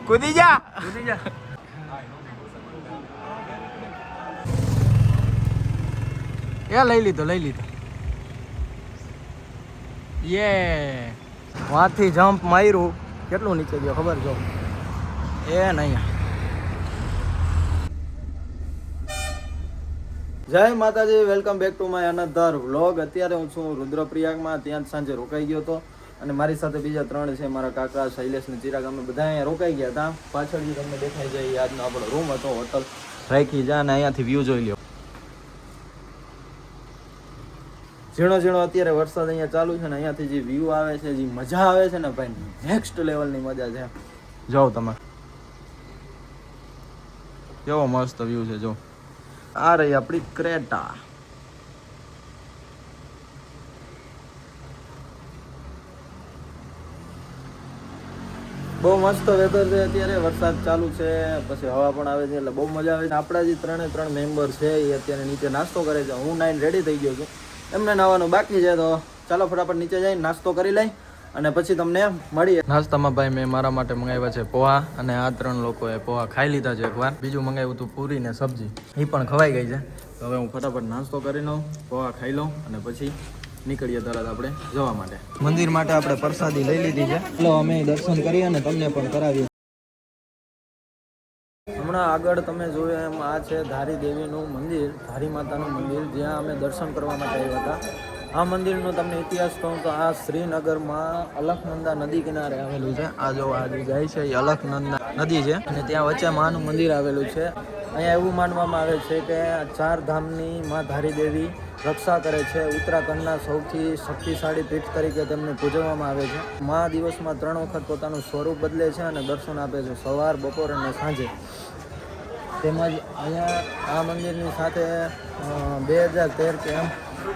કૂદી જા કૂદી જા. એ લઈ લીધો યે વાંથી જમ્પ માર્યું કેટલું નીચે ગયો ખબર જો એ નહીં. જય માતાજી, welcome back to my another vlog. અત્યારે હું છું રુદ્રપ્રયાગમાં, ત્યાં જ સાંજે રોકાઈ ગયો હતો અને મારી સાથે બીજા 3 છે, મારા કાકા શૈલેષ ને ચિરાગ. અમે બધા અહીંયા રોકાઈ ગયા હતા. પાછળ જે તમને દેખાઈ જાય આજનો આપણો રૂમ હતો, હોટલ રાખી જા અને અહીંયાથી વ્યૂ જોઈ લ્યો. ઝીણો ઝીણો અત્યારે વરસાદ અહીંયા ચાલુ છે ને અહીંયાથી જે વ્યૂ આવે છે, જે મજા આવે છે ને ભાઈ, નેક્સ્ટ લેવલની મજા છે. જાઓ તમે, કેવો મસ્ત વ્યૂ છે. જો આ રહી આપણી ક્રેટા. બહુ મસ્ત વેધર છે અત્યારે, વરસાદ ચાલુ છે, પછી હવા પણ આવે છે, એટલે બહુ મજા આવે છે. આપણા જે 3 મેમ્બર છે એ અત્યારે નીચે નાસ્તો કરે છે. હું નાઈને રેડી થઈ ગયો છું, એમને નાવાનું બાકી છે. તો ચાલો ફટાફટ નીચે જઈને નાસ્તો કરી લઈ અને પછી તમને મળીએ. નાસ્તામાં ભાઈ મેં મારા માટે મંગાવ્યા છે પોહા, અને આ 3 લોકોએ પોહા ખાઈ લીધા છે એકવાર. બીજું મંગાવ્યું હતું પૂરી ને સબ્જી, એ પણ ખવાઈ ગઈ છે. તો હવે હું ફટાફટ નાસ્તો કરી લઉં, પોહા ખાઈ લઉં અને પછી નીકળીએ તરત આપણે જવા માટે. મંદિર માટે આપણે પ્રસાદી લઈ લીધી છે. ચલો અમે દર્શન કરીએ અને તમને પણ કરાવીએ. હમણાં આગળ તમે જોયું એમ આ છે ધારી દેવીનું મંદિર, ધારી માતાનું મંદિર, જ્યાં અમે દર્શન કરવા માટે આવ્યા હતા. આ મંદિરનો તમને ઇતિહાસ કહું તો આ શ્રીનગરમાં અલખનંદા નદી કિનારે આવેલું છે. આ જો આજે જાય છે એ અલખનંદા નદી છે અને ત્યાં વચ્ચે માનું મંદિર આવેલું છે. અહીંયા એવું માનવામાં આવે છે કે 4 ધામની માં ધારી દેવી રક્ષા કરે છે. ઉત્તરાખંડના સૌથી શક્તિશાળી પીઠ તરીકે તેમને પૂજવામાં આવે છે. મા દિવસમાં 3 વખત પોતાનું સ્વરૂપ બદલે છે અને દર્શન આપે છે, સવાર, બપોર અને સાંજે. તેમજ અહીંયા આ મંદિરની સાથે 2013 કે એમ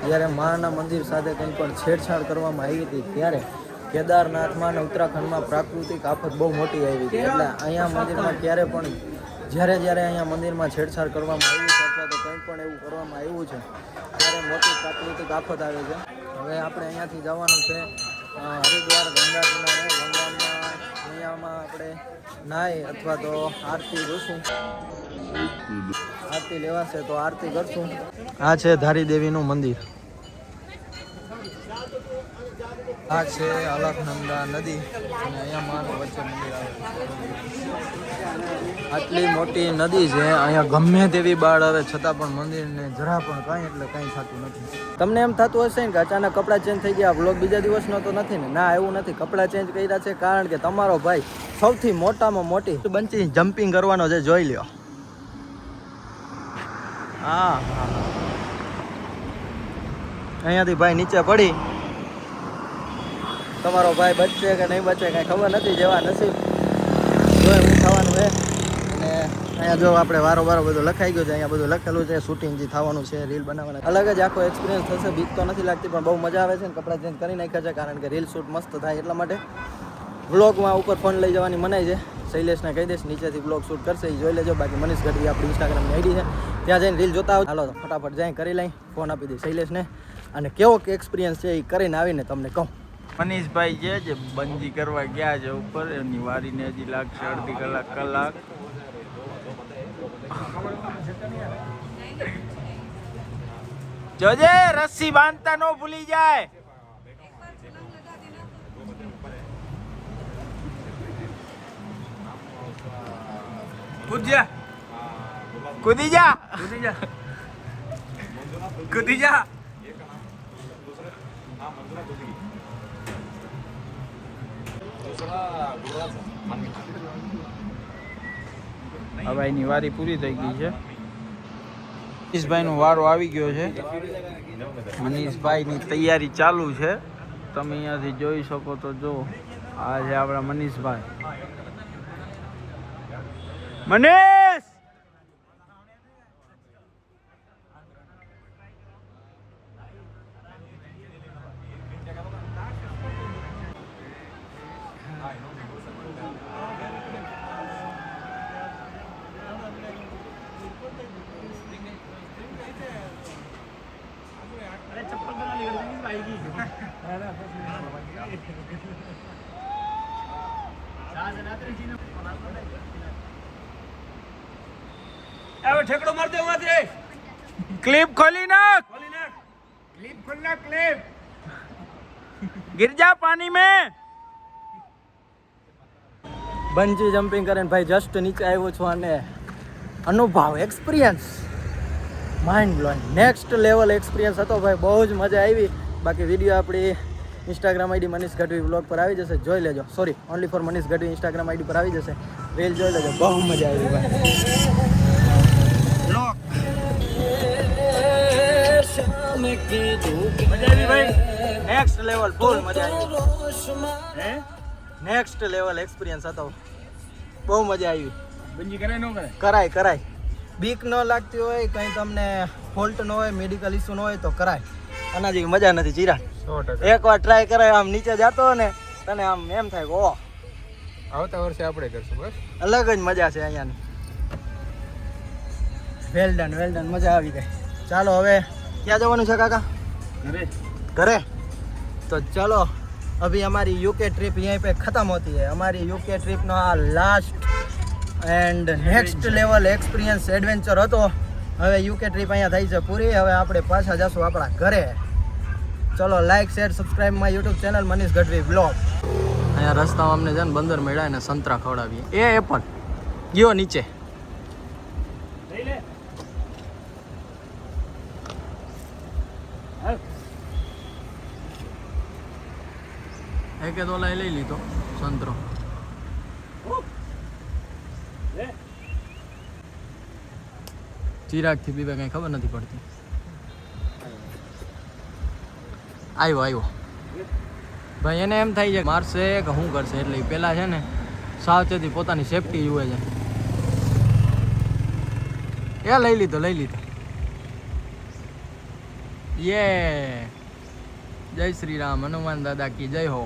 જ્યારે માના મંદિર સાથે કંઈ પણ છેડછાડ કરવામાં આવી હતી, ત્યારે કેદારનાથમાં અને ઉત્તરાખંડમાં પ્રાકૃતિક આફત બહુ મોટી આવી હતી. એટલે અહીંયા મંદિરમાં ક્યારે પણ જ્યારે અહીંયા મંદિરમાં છેડછાડ કરવામાં આવી છે અથવા તો કંઈ પણ એવું કરવામાં આવ્યું છે, ત્યારે મોટી પ્રાકૃતિક આફત આવે છે. હવે આપણે અહીંયાથી જવાનું છે હરિદ્વાર, ગંગા કિનારે. અહીંયામાં આપણે નાહી અથવા તો આરતી જોશું, આરતી લેવાશે તો આરતી કરશું. આ છે ધારી દેવીનું મંદિર, આ છે અલખનંદા નદી અને અહીંયા માનું વચ્ચે મંદિર આવેલું છે. આટલી મોટી નદી છે, અહીંયા ગમે તેવી બાળ આવે છતાં પણ મંદિરને જરા પણ કાંઈ એટલે કાંઈ થતું નથી. તમને એમ થતું હશે ને કે અચાનક કપડાં ચેન્જ થઈ ગયા, વ્લોગ બીજા દિવસનો તો નથી ને? ના, એવું નથી. કપડાં ચેન્જ કર્યા છે કારણ કે તમારો ભાઈ સૌથી મોટામાં મોટી બંચી જમ્પિંગ કરવાનો છે, જોઈ લ્યો. હા, અહીંયાથી ભાઈ નીચે પડી, તમારો ભાઈ બચશે કે નહીં બચે કાંઈ ખબર નથી. જેવા નસીબ જો એવું થવાનું છે. અને અહીંયા જો આપણે વારો બધું લખાઈ ગયું છે, અહીંયા બધું લખેલું છે, શૂટિંગ જે થવાનું છે, રીલ બનાવવાના. અલગ જ આખો એક્સપિરિયન્સ થશે. બીક તો નથી લાગતી પણ બહુ મજા આવે છે ને. કપડાં ચેન્જ કરી નાખ્યા છે કારણ કે રીલ શૂટ મસ્ત થાય એટલા માટે. વ્લોગમાં ઉપર ફોન લઈ જવાની મનાઈ છે. શૈલેષને કહી દઈશ નીચેથી બ્લોગ શૂટ કરશે, એ જોઈ લેજો. બાકી મનીષ ગઢવી આપણી ઇન્સ્ટાગ્રામની આઈડી છે, ત્યાં જઈને રીલ જોતા આવો. હાલો ફટાફટ જાય કરી લઈ, ફોન આપી દઈ શૈલેષને અને કેવો એક્સપિરિયન્સ છે એ કરીને આવીને તમને કહું. મનીષભાઈ જે બંજી કરવા ગયા છે ઉપર, એની વારીને હજી લાગશે અડધી કલાક. જોજે રસ્સી બાંધતા ન ભૂલી જાય. કૂદી જા. હવે એની વારી પૂરી થઈ ગઈ છે. મનીષભાઈનો વારો આવી ગયો છે. મનીષભાઈની તૈયારી ચાલુ છે, તમે અહીંયાથી જોઈ શકો તો. જો આ છે આપણા મનીષભાઈ. મનીષ હવે ઠેકડો માર દે ઉમાંથી. ક્લિપ ખોલી નાખ. ક્લિપ ખોલ ના ક્લિપ. गिर जा पानी में. બંજી જમ્પિંગ કરીને ભાઈ જસ્ટ નીચે આવ્યો છું અને અનુભવ experience mind blowing next level experience હતો ભાઈ. બહુ જ મજા આવી. બાકી વિડીયો આપણી Instagram ID Manish Gadhvi blog પર આવી જશે, જોઈ લેજો. Sorry, only for Manish Gadhvi Instagram ID પર આવી જશે, રીલ જોઈ લેજો. બહુ મજા આવી ભાઈ. મજા આવી ભાઈ. નેક્સ્ટ લેવલ ફૂલ મજા આવી. નેક્સ્ટ લેવલ એક્સપિરિયન્સ હતો. બહુ મજા આવી. બંજી કરે ન કરે? કરાય કરાય. બીક ન લાગતી હોય, કંઈ તમને ફોલ્ટ ન હોય, મેડિકલ ઇસ્યુ ન હોય તો કરાય. આના જેવી મજા નથી ચિરાગ. 100%. એકવાર ટ્રાય કરાય, આમ નીચે જતો ને તને આમ એમ થાય કે ઓહ, આવતા વર્ષે આપણે કરશું બસ. અલગ જ મજા છે અહીંયાની. વેલ ડન મજા આવી ગઈ. ચાલો હવે ક્યાં જવાનું છે કાકા? घरे. तो चलो अभी हमारी यूके ट्रिप यहीं पे ख़त्म होती है. हमारी यूके ट्रिप નો આ last and next level experience adventure હતો. હવે યુકે ટ્રીપ અહીંયા થઈ છે પૂરી. હવે આપણે પાછા જશું આપણા ઘરે. ચલો like share subscribe my YouTube channel Manish Gadhvi blog. અહીંયા રસ્તામાં અમને છે ને બંદર મળ્યા ને સંતરા ખવડાવીએ. એ એપલ ગયો નીચે. લઈ લે. એકે તો લઈ લીધો સંતરો. ચિરાગ થી બીબે કઈ ખબર નથી પડતી. આવ્યો ભાઈ. એને એમ થાય છે મારશે કે શું કરશે, એટલે પેલા છે ને સાવચેતી પોતાની સેફટી જુએ છે. એ લઈ લીધો યે. જય શ્રી રામ. હનુમાન દાદા કી જય હો.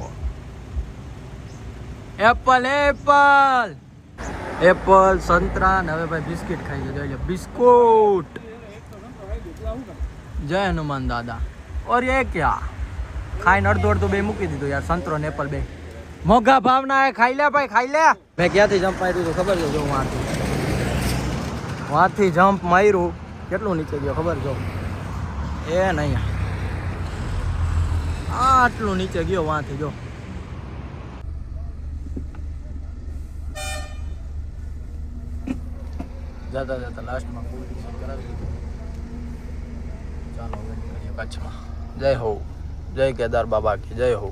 એપલ સંતરા ને હવે ભાઈ બિસ્કિટ ખાઈ છે. જોઈ લે બિસ્કુટ. જય હનુમાન દાદા. ઓર ये क्या ખાઈને અડધું બે મૂકી દીધું યાર. સંતરો ને એપલ બે મોઘા ભાવના હે. ખાઈ લે ભાઈ, ખાઈ લે. મેં ક્યાંથી જમ્પ માર્યું તો ખબર છે? જો વાંથી જમ્પ માર્યું, કેટલું નીચે ગયો ખબર? જો એ નહીં, આટલું નીચે ગયો વાંથી. જો જતા લાસ્ટમાં પોલીસ કરાવી દીધું. ચાલો કચ્છમાં. જય હો. જય કેદાર બાબા की जय हो.